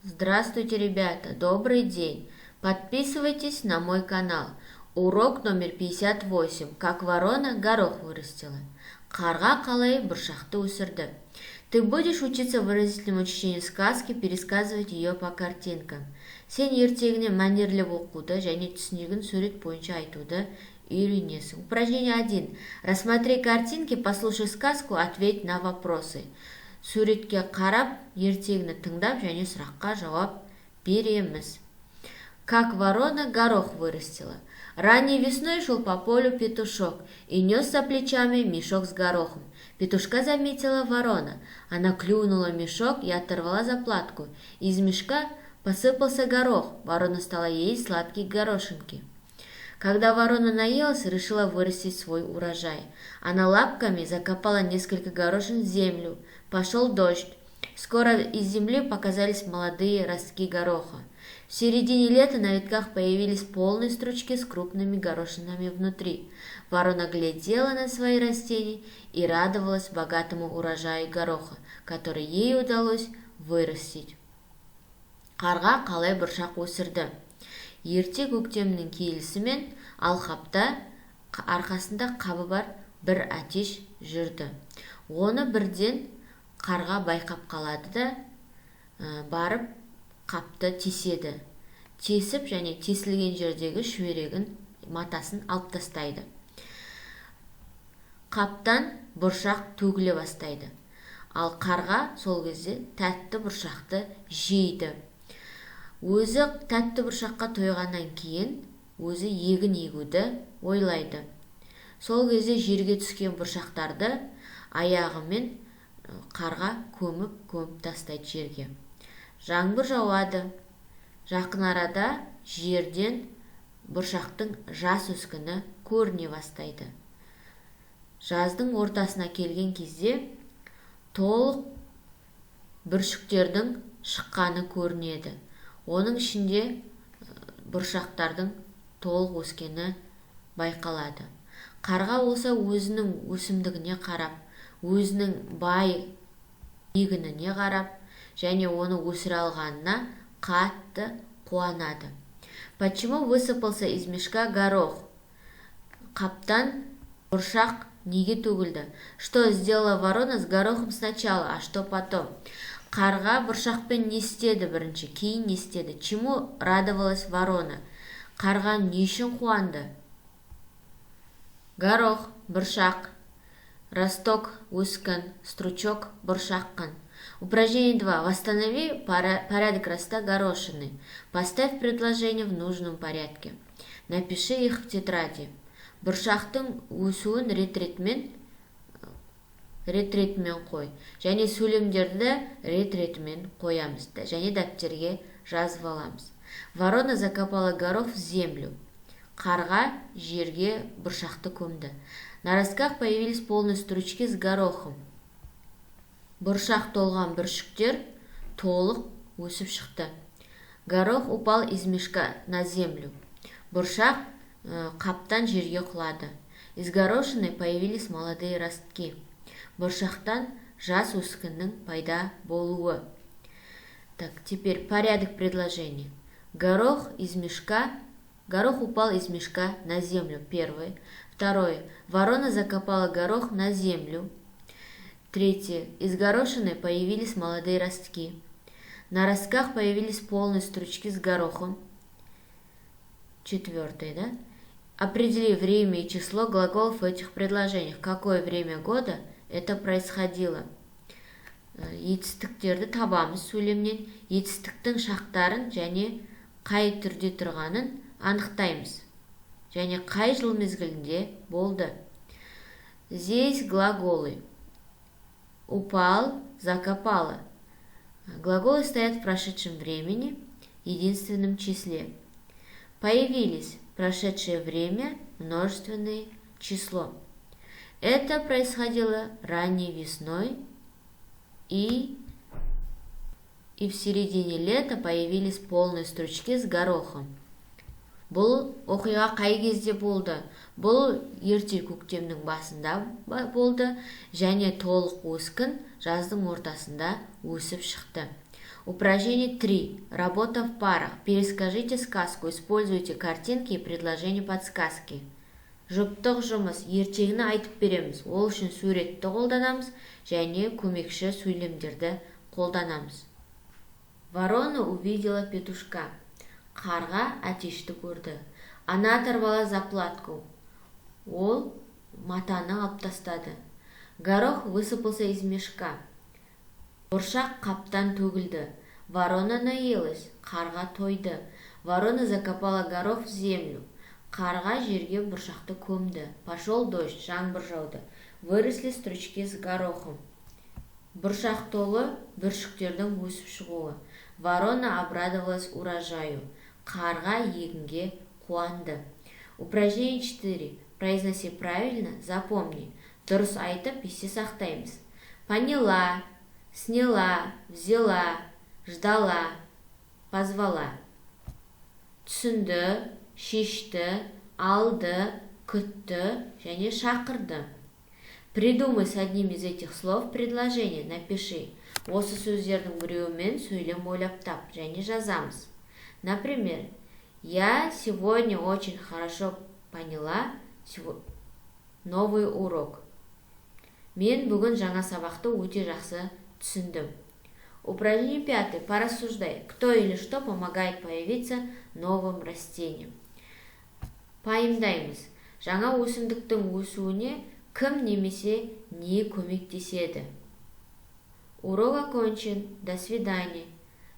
Здравствуйте, ребята! Добрый день! Подписывайтесь на мой канал. Урок номер 58. Как ворона горох вырастила. Қарға қалай бұршақты өсірді. Ты будешь учиться в выразительном чтении сказки, пересказывать ее по картинкам. Сен ертегіне мәнерлеп оқуды және түсінігін сурет бойынша айтуды үйренесің. Упражнение 1. Рассмотри картинки, послушай сказку, ответь на вопросы. Суретке қарап, ертегіні тыңдап және сұраққа жауап береміз. Как ворона горох вырастила. Ранней весной шел по полю петушок и нес за плечами мешок с горохом. Петушка заметила ворона. Она клюнула мешок и оторвала заплатку. Из мешка посыпался горох. Ворона стала есть сладкие горошинки. Когда ворона наелась, решила вырастить свой урожай. Она лапками закопала несколько горошин в землю. Пошел дождь. Скоро из земли показались молодые ростки гороха. В середине лета на ветках появились полные стручки с крупными горошинами внутри. Ворона глядела на свои растения и радовалась богатому урожаю гороха, который ей удалось вырастить. Қарға қалай бұршақ өсірді. Ерте көктемнің келісімен алқапта арқасында қабы бар бір әтеш жүрді. Оны бірден қарға байқап қалады да барып қапты теседі. Тесіп және тесілген жердегі шүберегін матасын алып тастайды. Қаптан бұршақ төгіле бастайды. Ал қарға сол кезде тәтті бұршақты жейді. Өзі тәтті бұршаққа тойғаннан кейін өзі егін егуді ойлайды. Сол кезде жерге түскен бұршақтарды аяғымен қарға көміп тастайды жерге. Жаңбыр жауады. Жақын арада жерден бұршақтың жас өскіні көріне бастайды. Жаздың ортасына келген кезде толық бүршіктердің шыққаны көрінеді. Оның ішінде бұршақтардың толық өскені байқалады. Қарға болса өзінің өсімдігіне қарап, өзінің бай егініне қарап, және оны өсіре алғанына қатты қуанады. Почему высыпался из мешка горох? Қаптан бұршақ неге төгілді? Что сделала ворона с горохом сначала, а что потом? Қарға бұршақпен не істеді бірінші, кейін не істеді? Чему радовалась ворона? Қарға не үшін қуанды? Горох, бұршақ, росток, өскін, стручок, бұршаққын. Упражнение 2. Восстанови порядок роста горошины. Поставь предложения в нужном порядке. Напиши их в тетради. Бұршақтың өсуін ретретмен қой. Және сөйлемдерді ретретмен қоямыз. Және дәптерге жазып аламыз. Ворона закопала горох в землю. Қарға жерге бұршақты көмді. На ростках появились полные стручки с горохом. Бұршақ толған бүршіктер толық өсіп шықты. Горох упал из мешка на землю. Бұршақ қаптан жерге құлады. Из горошины появились молодые ростки. Бұршақтан жас өскіннің пайда болуы. Так, теперь порядок предложений. Горох упал из мешка на землю. Первое. Второе. Ворона закопала горох на землю. Третье. Из горошины появились молодые ростки. На ростках появились полные стручки с горохом. Четвертое, да? Определи время и число глаголов в этих предложениях. Какое время года это происходило? Етістіктерді табамыз сөйлемнен. Етістіктің шақтарын және қай түрде тұрғанын анықтаймыз. Және қай жыл мезгілінде болды. Здесь глаголы. Упал, закопала. Глаголы стоят в прошедшем времени, единственном числе. Появились прошедшее время, множественное число. Это происходило ранней весной, и в середине лета появились полные стручки с горохом. Бұл оқиға қай кезде болды? Бұл ерте көктемнің басында болды және толық өскін жаздың ортасында өсіп шықты. Упражнение 3. Работа в парах. Перескажите сказку, используйте картинки и предложения подсказки. Жұптық жұмыс. Ертегіні айтып береміз. Ол үшін суретті қолданамыз және көмекші сөйлемдерді қолданамыз. Ворона увидела петушка. Қарға әтешті көрді. Она оторвала заплатку. Ол матаны алып тастады. Горох высыпался из мешка. Бұршақ қаптан төгілді. Ворона наелась. Қарға тойды. Ворона закопала горох в землю. Қарға жерге бұршақты көмді. Пошел дождь, жаңбыр жауды. Выросли стручки с горохом. Бұршақ толы бүршіктердің өсіп шығуы. Ворона обрадовалась урожаю. Қарға егінге қуанды. Упражнение 4. Произноси правильно, запомни. Дұрыс айтып, есте сақтаймыз. Поняла, сняла, взяла, ждала, позвала. Түсінді, шешті, алды, күтті және шақырды. Придумай с одним из этих слов предложение, напиши. Осы сөздердің біреуімен сөйлем ойлап тап және жазамыз. Например, я сегодня очень хорошо поняла новый урок. Мен бүгін жаңа сабақты өте жақсы түсіндім. Упражнение 5. Порассуждай. Кто или что помогает появиться новым растениям? Пайымдаймыз. Жаңа өсімдіктің өсуіне кім немесе не көмектеседі? Урок окончен. До свидания.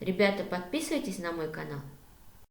Ребята, подписывайтесь на мой канал.